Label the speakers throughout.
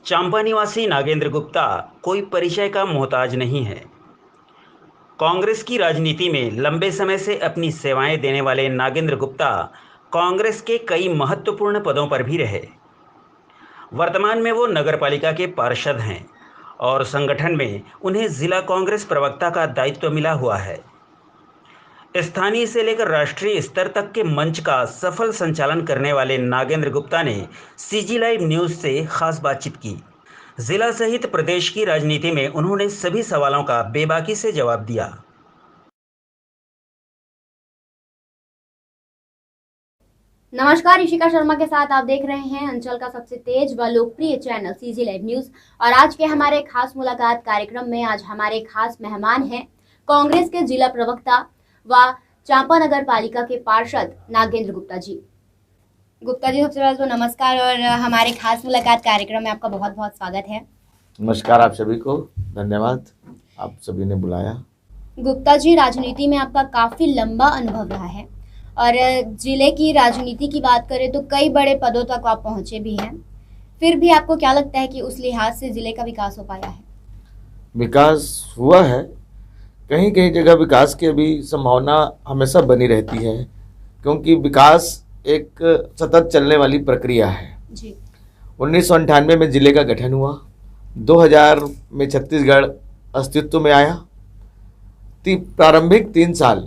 Speaker 1: चांपा निवासी नागेंद्र गुप्ता कोई परिचय का मोहताज नहीं है। कांग्रेस की राजनीति में लंबे समय से अपनी सेवाएं देने वाले नागेंद्र गुप्ता कांग्रेस के कई महत्वपूर्ण पदों पर भी रहे। वर्तमान में वो नगरपालिका के पार्षद हैं और संगठन में उन्हें जिला कांग्रेस प्रवक्ता का दायित्व मिला हुआ है। स्थानीय से लेकर राष्ट्रीय स्तर तक के मंच का सफल संचालन करने वाले नागेंद्र गुप्ता ने सीजी लाइव न्यूज से खास बातचीत की। जिला सहित प्रदेश की राजनीति में उन्होंने सभी सवालों का बेबाकी से जवाब दिया।
Speaker 2: नमस्कार, ऋषिका शर्मा के साथ आप देख रहे हैं अंचल का सबसे तेज व लोकप्रिय चैनल सीजी लाइव न्यूज। और आज के हमारे खास मुलाकात कार्यक्रम में आज हमारे खास मेहमान हैं कांग्रेस के जिला प्रवक्ता व चांपा नगर पालिका के पार्षद नागेंद्र गुप्ता जी। गुप्ता जी, सबसे पहले तो नमस्कार और हमारे खास मुलाकात कार्यक्रम में आपका बहुत बहुत स्वागत है।
Speaker 3: नमस्कार आप सभी को, धन्यवाद आप सभी ने बुलाया।
Speaker 2: गुप्ता जी, राजनीति में आपका काफी लंबा अनुभव रहा है और जिले की राजनीति की बात करें तो कई बड़े पदों तक आप पहुंचे भी हैं। फिर भी आपको क्या लगता है कि उस लिहाज से जिले का विकास हो पाया है?
Speaker 3: विकास हुआ है, कहीं कहीं जगह विकास की अभी संभावना हमेशा बनी रहती है, क्योंकि विकास एक सतत चलने वाली प्रक्रिया है
Speaker 2: जी।
Speaker 3: 1998 में जिले का गठन हुआ, 2000 में छत्तीसगढ़ अस्तित्व में आया। प्रारंभिक 3 साल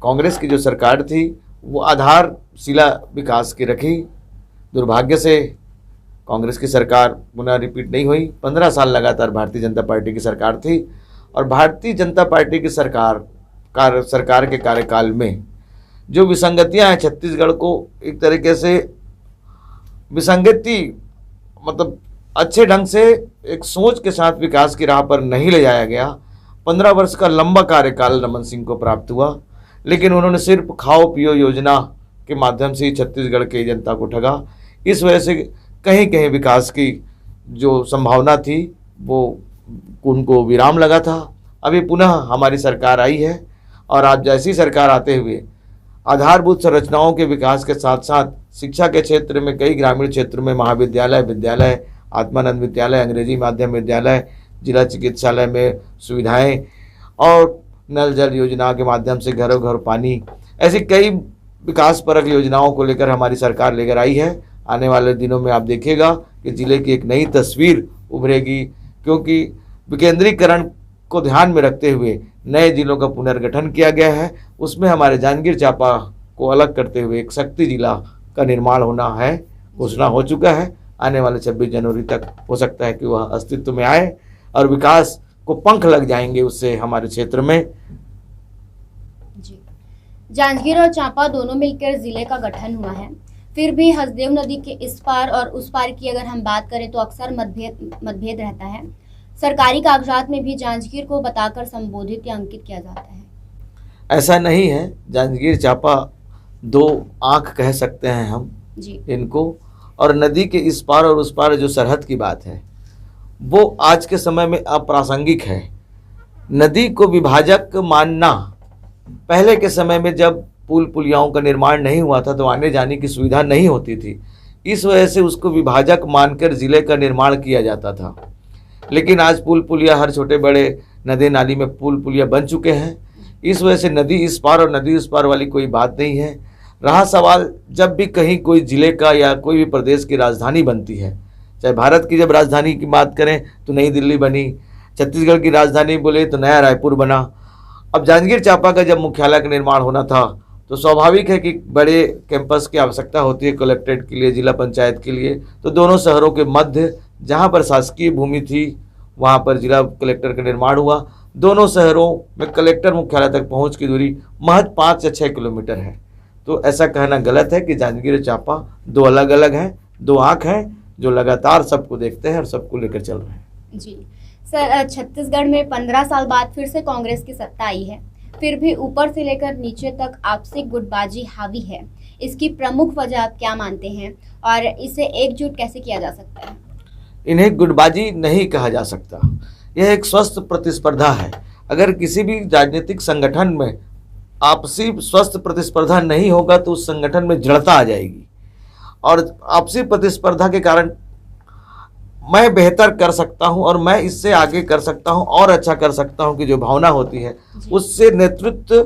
Speaker 3: कांग्रेस की जो सरकार थी वो आधारशिला विकास की रखी। दुर्भाग्य से कांग्रेस की सरकार पुनः रिपीट नहीं हुई। 15 साल लगातार भारतीय जनता पार्टी की सरकार थी और भारतीय जनता पार्टी की सरकार के कार्यकाल में जो विसंगतियां हैं, छत्तीसगढ़ को एक तरीके से विसंगति मतलब अच्छे ढंग से एक सोच के साथ विकास की राह पर नहीं ले जाया गया। 15 वर्ष का लंबा कार्यकाल रमन सिंह को प्राप्त हुआ, लेकिन उन्होंने सिर्फ खाओ पियो योजना के माध्यम से ही छत्तीसगढ़ की जनता को ठगा। इस वजह से कहीं कहीं विकास की जो संभावना थी वो उनको विराम लगा था। अभी पुनः हमारी सरकार आई है और आज जैसी सरकार आते हुए आधारभूत संरचनाओं के विकास के साथ साथ शिक्षा के क्षेत्र में कई ग्रामीण क्षेत्रों में महाविद्यालय, विद्यालय, आत्मानंद विद्यालय, अंग्रेजी माध्यम विद्यालय, जिला चिकित्सालय में सुविधाएं और नल जल योजना के माध्यम से घरों घर पानी, ऐसी कई विकास परक योजनाओं को लेकर हमारी सरकार लेकर आई है। आने वाले दिनों में आप देखिएगा कि जिले की एक नई तस्वीर उभरेगी, क्योंकि विकेंद्रीकरण को ध्यान में रखते हुए नए जिलों का पुनर्गठन किया गया है। उसमें हमारे जांजगीर चांपा को अलग करते हुए एक शक्ति जिला का निर्माण होना है, घोषणा हो चुका है। आने वाले 26 जनवरी तक हो सकता है कि वह अस्तित्व में आए और विकास को पंख लग जाएंगे उससे हमारे क्षेत्र में।
Speaker 2: जी, जांजगीर और चांपा दोनों मिलकर जिले का गठन हुआ है, फिर भी हसदेव नदी के इस पार और उस पार की अगर हम बात करें तो अक्सर मतभेद रहता है। सरकारी कागजात में भी जांजगीर को बताकर संबोधित या अंकित किया जाता है।
Speaker 3: ऐसा नहीं है, जांजगीर चांपा 2 आंख कह सकते हैं हम
Speaker 2: जी
Speaker 3: इनको। और नदी के इस पार और उस पार जो सरहद की बात है वो आज के समय में अप्रासंगिक है। नदी को विभाजक मानना, पहले के समय में जब पुल पुलियाओं का निर्माण नहीं हुआ था तो आने जाने की सुविधा नहीं होती थी, इस वजह से उसको विभाजक मानकर जिले का निर्माण किया जाता था। लेकिन आज पुल पुलिया, हर छोटे बड़े नदी नाली में पुल पुलिया बन चुके हैं। इस वजह से नदी इस पार और नदी उस पार वाली कोई बात नहीं है। रहा सवाल, जब भी कहीं कोई जिले का या कोई भी प्रदेश की राजधानी बनती है, चाहे भारत की जब राजधानी की बात करें तो नई दिल्ली बनी, छत्तीसगढ़ की राजधानी बोले तो नया रायपुर बना। अब जांजगीर चांपा का जब मुख्यालय का निर्माण होना था तो स्वाभाविक है कि बड़े कैंपस की आवश्यकता होती है कलेक्ट्रेट के लिए, जिला पंचायत के लिए। तो दोनों शहरों के मध्य जहाँ पर शासकीय भूमि थी वहाँ पर जिला कलेक्टर का निर्माण हुआ। दोनों शहरों में कलेक्टर मुख्यालय तक पहुँच की दूरी महज 5 या 6 किलोमीटर है। तो ऐसा कहना गलत है कि जांजगीर और चांपा 2 अलग अलग हैं, 2 आँख हैं जो लगातार सबको देखते हैं और सबको लेकर चल रहे हैं।
Speaker 2: जी सर, छत्तीसगढ़ में 15 साल बाद फिर से कांग्रेस की सत्ता आई है, फिर भी ऊपर से लेकर नीचे तक आपसी गुटबाजी हावी है। इसकी प्रमुख वजह आप क्या मानते हैं और इसे एकजुट कैसे किया जा सकता है?
Speaker 3: इन्हें गुटबाजी नहीं कहा जा सकता, यह एक स्वस्थ प्रतिस्पर्धा है। अगर किसी भी राजनीतिक संगठन में आपसी स्वस्थ प्रतिस्पर्धा नहीं होगा तो उस संगठन में जड़ता आ जाएगी और आपसी प्रतिस्पर्धा के कारण मैं बेहतर कर सकता हूं और मैं इससे आगे कर सकता हूं और अच्छा कर सकता हूं की जो भावना होती है, उससे नेतृत्व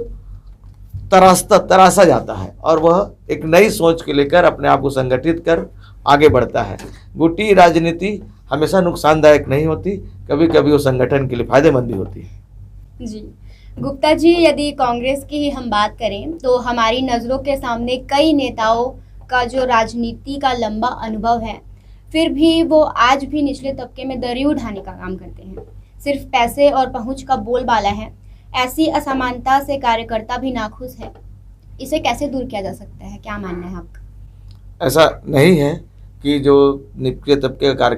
Speaker 3: तरासा जाता है और वह एक नई सोच के लेकर अपने आप को संगठित कर आगे बढ़ता है। गुटी राजनीति हमेशा नुकसानदायक नहीं होती, कभी कभी वो संगठन के लिए फायदेमंद भी होती है।
Speaker 2: जी गुप्ता जी, यदि कांग्रेस की ही हम बात करें तो हमारी नज़रों के सामने कई नेताओं का जो राजनीति का लंबा अनुभव है, फिर भी वो आज भी निचले तबके में दरी उठाने का काम करते हैं। सिर्फ पैसे और पहुंच का बोलबाला है। ऐसी असमानता से कार्यकर्ता भी नाखुश है। इसे कैसे दूर किया जा सकता है, क्या मानना है आपका?
Speaker 3: ऐसा नहीं है कि जो निचले तबके का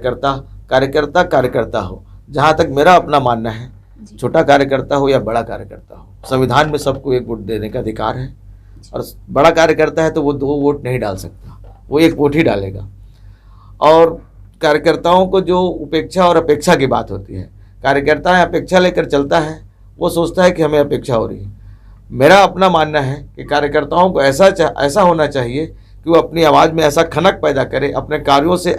Speaker 3: कार्यकर्ता हो। जहाँ तक मेरा अपना मानना है, छोटा कार्यकर्ता हो या बड़ा कार्यकर्ता हो, संविधान में सबको एक वोट देने का अधिकार है। और बड़ा कार्यकर्ता है तो वो 2 वोट नहीं डाल सकता, वो 1 वोट ही डालेगा। और कार्यकर्ताओं को जो उपेक्षा और अपेक्षा की बात होती है, कार्यकर्ता अपेक्षा लेकर चलता है, वो सोचता है कि हमें अपेक्षा हो रही है। मेरा अपना मानना है कि कार्यकर्ताओं को ऐसा होना चाहिए कि वो अपनी आवाज़ में ऐसा खनक पैदा करे, अपने कार्यों से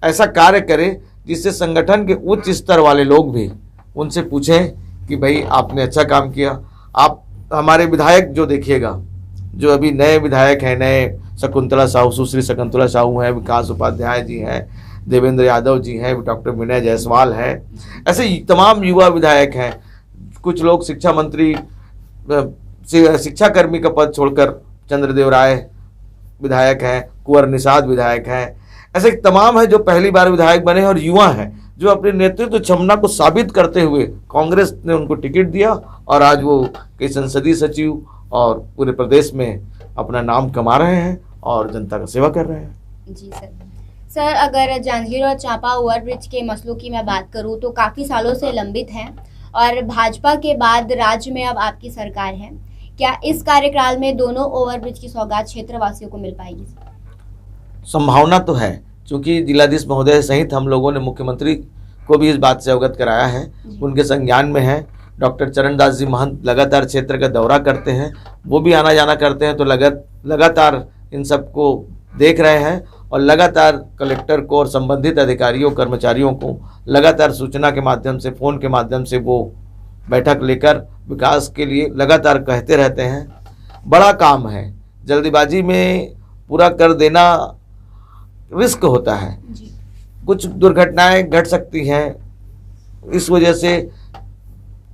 Speaker 3: ऐसा कार्य करे जिससे संगठन के उच्च स्तर वाले लोग भी उनसे पूछें कि भाई आपने अच्छा काम किया। आप हमारे विधायक जो देखिएगा, जो अभी नए विधायक हैं, नए शकुंतला साहू, सुश्री शकुंतला साहू हैं, विकास उपाध्याय जी हैं, देवेंद्र यादव जी हैं, डॉक्टर विनय जायसवाल हैं, ऐसे तमाम युवा विधायक हैं। कुछ लोग शिक्षा मंत्री, शिक्षाकर्मी का पद छोड़कर चंद्रदेव राय विधायक हैं, कुंवर निषाद विधायक हैं। ऐसे तमाम हैं जो पहली बार विधायक बने और युवा हैं जो अपने नेतृत्व क्षमता को साबित करते हुए कांग्रेस ने उनको टिकट दिया और आज वो कई संसदीय सचिव और पूरे प्रदेश में अपना नाम कमा रहे हैं और जनता का सेवा कर रहे हैं।
Speaker 2: जी सर, अगर जंजीर और चांपा ओवरब्रिज के मसलों की मैं बात करूं तो काफ़ी सालों से लंबित हैं और भाजपा के बाद राज्य में अब आपकी सरकार है। क्या इस कार्यकाल में दोनों ओवरब्रिज की सौगात क्षेत्रवासियों को मिल पाएगी?
Speaker 3: संभावना तो है, क्योंकि जिलाधीश महोदय सहित हम लोगों ने मुख्यमंत्री को भी इस बात से अवगत कराया है, उनके संज्ञान में है। डॉक्टर चरणदास जी महंत लगातार क्षेत्र का दौरा करते हैं, वो भी आना जाना करते हैं, तो लगातार इन सबको देख रहे हैं और लगातार कलेक्टर को और संबंधित अधिकारियों कर्मचारियों को लगातार सूचना के माध्यम से, फ़ोन के माध्यम से वो बैठक लेकर विकास के लिए लगातार कहते रहते हैं। बड़ा काम है, जल्दीबाजी में पूरा कर देना रिस्क होता है, कुछ दुर्घटनाएं घट सकती हैं। इस वजह से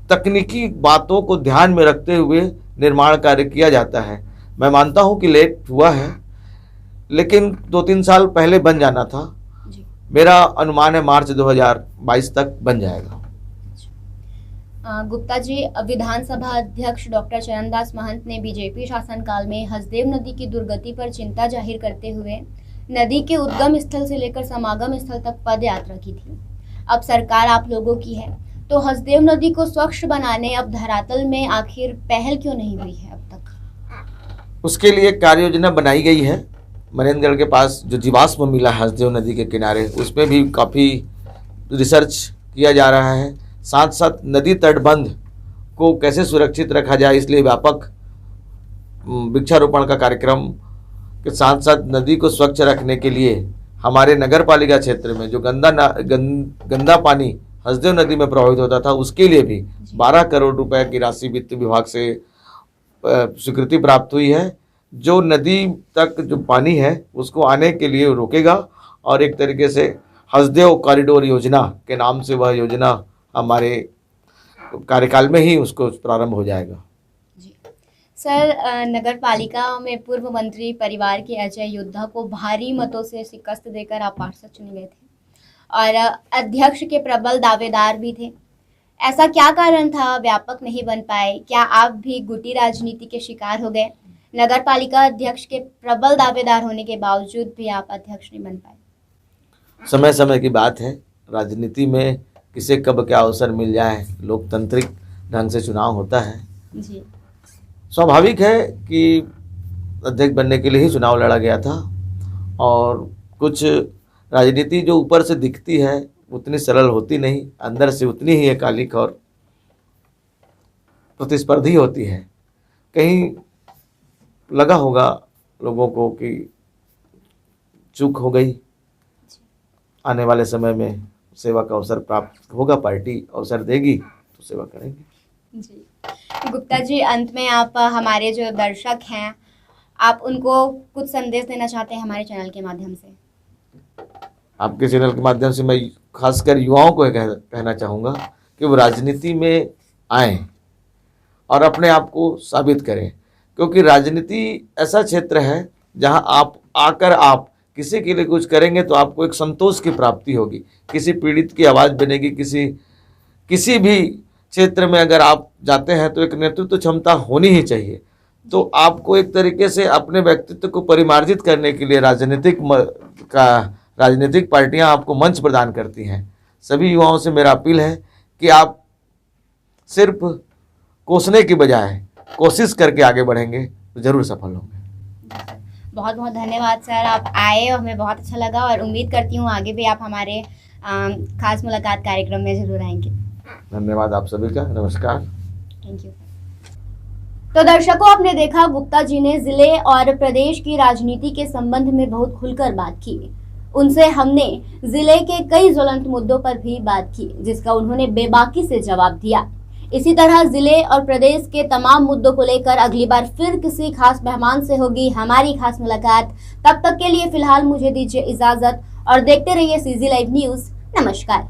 Speaker 3: तकनीकी बातों को ध्यान में रखते हुए निर्माण कार्य किया जाता है। मैं मानता हूं कि लेट हुआ है, लेकिन 2-3 साल पहले बन जाना था। मेरा अनुमान है मार्च 2022 तक बन जाएगा।
Speaker 2: गुप्ता जी, विधानसभा अध्यक्ष डॉक्टर चरणदास महंत ने बीजेपी शासनकाल में हसदेव नदी की दुर्गति पर चिंता जाहिर करते हुए नदी के उद्गम स्थल से लेकर समागम स्थल तक पद यात्रा की थी। अब सरकार आप लोगों की है, तो हसदेव नदी को स्वच्छ बनाने अब धरातल में आखिर पहल क्यों नहीं हुई है अब तक?
Speaker 3: उसके लिए कार्य योजना बनाई गई है। मनेंद्रगढ़ के पास जो जीवाश्म मिला है हसदेव नदी के किनारे, उसमें भी काफ़ी रिसर्च किया जा रहा है। साथ साथ नदी तटबंध को कैसे सुरक्षित रखा जाए, इसलिए व्यापक वृक्षारोपण का कार्यक्रम के साथ साथ नदी को स्वच्छ रखने के लिए हमारे नगर पालिका क्षेत्र में जो गंदा पानी हसदेव नदी में प्रभावित होता था, उसके लिए भी 12 करोड़ रुपए की राशि वित्त विभाग से स्वीकृति प्राप्त हुई है, जो नदी तक जो पानी है उसको आने के लिए रोकेगा। और एक तरीके से हसदेव कॉरिडोर योजना के नाम से वह योजना हमारे कार्यकाल में ही उसको प्रारंभ हो जाएगा।
Speaker 2: जी सर, नगर पालिका में पूर्व मंत्री परिवार के अजय योद्धा को भारी मतों से शिकस्त देकर आप पार्षद चुने गए थे और अध्यक्ष के प्रबल दावेदार भी थे। ऐसा क्या कारण था व्यापक नहीं बन पाए? क्या आप भी गुटी राजनीति के शिकार हो गए? नगर पालिका अध्यक्ष के प्रबल दावेदार होने के बावजूद भी आप अध्यक्ष नहीं बन पाए।
Speaker 3: समय समय की बात है, राजनीति में किसे कब क्या अवसर मिल जाए, लोकतांत्रिक ढंग से चुनाव होता है।
Speaker 2: जी,
Speaker 3: स्वाभाविक है कि अध्यक्ष बनने के लिए ही चुनाव लड़ा गया था और कुछ राजनीति जो ऊपर से दिखती है उतनी सरल होती नहीं, अंदर से उतनी ही एकालिक और प्रतिस्पर्धी होती है। कहीं लगा होगा लोगों को कि चूक हो गई, आने वाले समय में सेवा का अवसर प्राप्त होगा, पार्टी अवसर देगी तो सेवा करेंगे।
Speaker 2: जी गुप्ता जी, अंत में आप हमारे जो दर्शक हैं, आप उनको कुछ संदेश देना चाहते हैं हमारे चैनल के माध्यम से?
Speaker 3: आपके चैनल के माध्यम से मैं खासकर युवाओं को कहना चाहूँगा कि वो राजनीति में आएं और अपने आप को साबित करें, क्योंकि राजनीति ऐसा क्षेत्र है जहां आप किसी के लिए कुछ करेंगे तो आपको एक संतोष की प्राप्ति होगी, किसी पीड़ित की आवाज़ बनेगी। किसी भी क्षेत्र में अगर आप जाते हैं तो एक नेतृत्व क्षमता होनी ही चाहिए। तो आपको एक तरीके से अपने व्यक्तित्व को परिमार्जित करने के लिए राजनीतिक पार्टियां आपको मंच प्रदान करती हैं। सभी युवाओं से मेरा अपील है कि आप सिर्फ कोसने की बजाय कोशिश करके आगे बढ़ेंगे तो जरूर सफल होंगे।
Speaker 2: बहुत बहुत धन्यवाद सर, आप आए और हमें बहुत अच्छा लगा और उम्मीद करती हूँ आगे भी आप हमारे खास मुलाकात कार्यक्रम में जरूर आएंगे।
Speaker 3: धन्यवाद आप सभी का, नमस्कार।
Speaker 2: Thank you. तो दर्शकों, आपने देखा गुप्ता जी ने जिले और प्रदेश की राजनीति के संबंध में बहुत खुलकर बात की। उनसे हमने जिले के कई ज्वलंत मुद्दों पर भी बात की, जिसका उन्होंने बेबाकी से जवाब दिया। इसी तरह जिले और प्रदेश के तमाम मुद्दों को लेकर अगली बार फिर किसी खास मेहमान से होगी हमारी खास मुलाकात। तब तक के लिए फिलहाल मुझे दीजिए इजाजत और देखते रहिए सीजी लाइव न्यूज। नमस्कार।